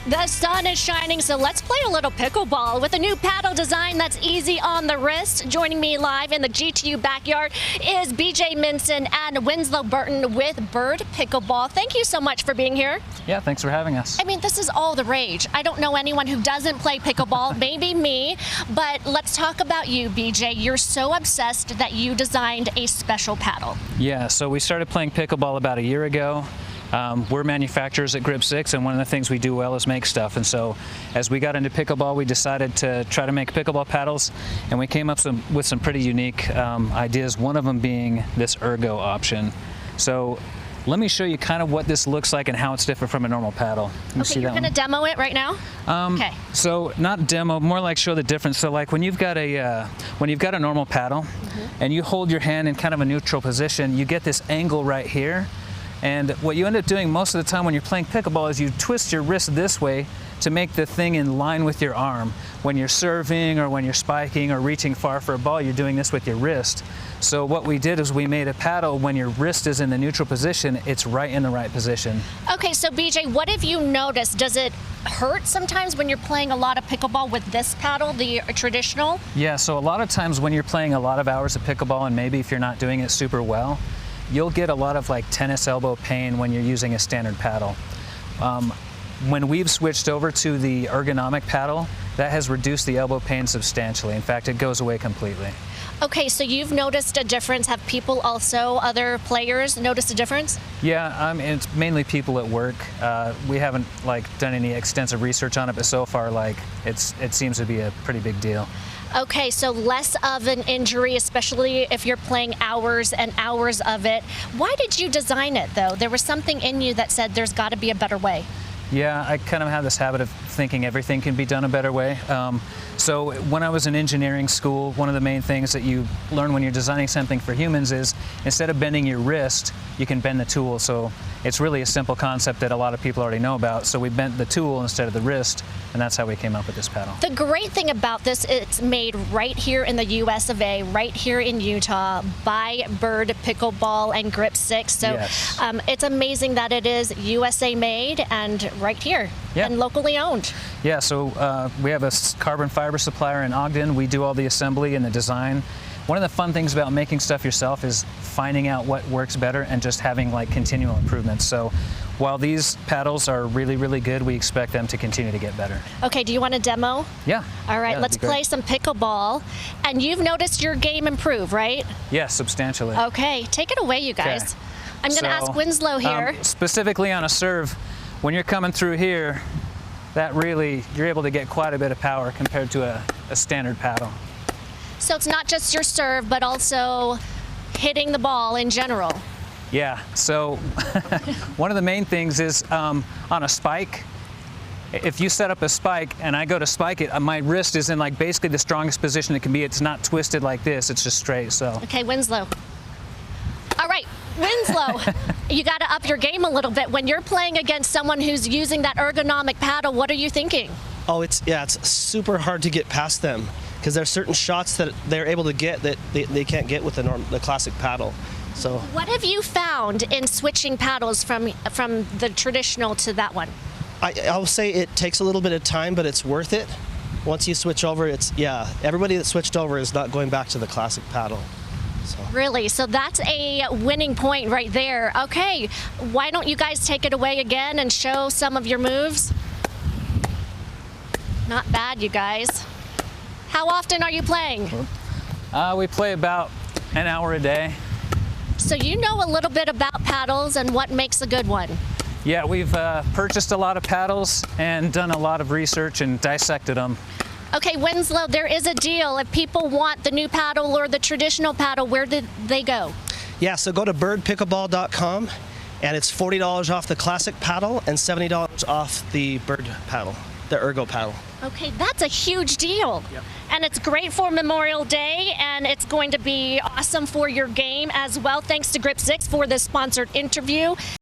The sun is shining, so let's play a little pickleball with a new paddle design that's easy on the wrist. Joining me live in the GTU backyard is BJ Minson and Winslow Burton with Bird Pickleball. Thank you so much for being here. Yeah, thanks for having us. I mean, this is all the rage. I don't know anyone who doesn't play pickleball, maybe me, but let's talk about you, BJ. You're so obsessed that you designed a special paddle. Yeah, so we started playing pickleball about a year ago. We're manufacturers at Grip6, and one of the things we do well is make stuff. And so as we got into pickleball, we decided to try to make pickleball paddles, and we came up with some pretty unique ideas, one of them being this ergo option. So let me show you kind of what this looks like and how it's different from a normal paddle. Okay, you're going to demo it right now? Okay. So not demo, more like show the difference. So like when you've got a normal paddle and you hold your hand in kind of a neutral position, you get this angle right here. And what you end up doing most of the time when you're playing pickleball is you twist your wrist this way to make the thing in line with your arm. When you're serving or when you're spiking or reaching far for a ball, you're doing this with your wrist. So what we did is we made a paddle when your wrist is in the neutral position, it's right in the right position. Okay, so BJ, what have you noticed? Does it hurt sometimes when you're playing a lot of pickleball with this paddle, the traditional? Yeah, so a lot of times when you're playing a lot of hours of pickleball, and maybe if you're not doing it super well, you'll get a lot of like tennis elbow pain when you're using a standard paddle. When we've switched over to the ergonomic paddle, that has reduced the elbow pain substantially. In fact, it goes away completely. Okay, so you've noticed a difference. Have people also, other players, noticed a difference? Yeah, it's mainly people at work. We haven't done any extensive research on it, but so far it seems to be a pretty big deal. Okay, so less of an injury, especially if you're playing hours and hours of it. Why did you design it, though? There was something in you that said there's got to be a better way. Yeah, I kind of have this habit of thinking everything can be done a better way. So when I was in engineering school, one of the main things that you learn when you're designing something for humans is instead of bending your wrist, you can bend the tool. So it's really a simple concept that a lot of people already know about. So we bent the tool instead of the wrist, and that's how we came up with this paddle. The great thing about this, it's made right here in the US of A, right here in Utah by Bird Pickleball and Grip6. So yes. It's amazing that it is USA made and right here and locally owned. Yeah, so we have a carbon fiber supplier in Ogden. We do all the assembly and the design. One of the fun things about making stuff yourself is finding out what works better and just having continual improvements. So while these paddles are really, really good, we expect them to continue to get better. Okay, do you want a demo? Yeah. All right, let's play some pickleball. And you've noticed your game improve, right? Yes, substantially. Okay, take it away, you guys. Okay. I'm going to ask Winslow here. Specifically on a serve, when you're coming through here, you're able to get quite a bit of power compared to a standard paddle. So it's not just your serve, but also hitting the ball in general. Yeah, so one of the main things is on a spike, if you set up a spike and I go to spike it, my wrist is in basically the strongest position it can be. It's not twisted like this, it's just straight, so. Okay, Winslow. All right, Winslow, you got to up your game a little bit. When you're playing against someone who's using that ergonomic paddle, what are you thinking? Oh, it's super hard to get past them because there's certain shots that they're able to get that they can't get with the classic paddle. So what have you found in switching paddles from the traditional to that one? I'll say it takes a little bit of time, but it's worth it. Once you switch over, everybody that switched over is not going back to the classic paddle. So. Really? So that's a winning point right there. Okay, why don't you guys take it away again and show some of your moves? Not bad, you guys. How often are you playing? We play about an hour a day. So you know a little bit about paddles and what makes a good one. Yeah, we've purchased a lot of paddles and done a lot of research and dissected them. Okay, Winslow, there is a deal. If people want the new paddle or the traditional paddle, where did they go? Yeah, so go to birdpickleball.com, and it's $40 off the classic paddle and $70 off the Bird paddle, the ergo paddle. Okay, that's a huge deal. Yep. And it's great for Memorial Day, and it's going to be awesome for your game as well. Thanks to Grip6 for this sponsored interview.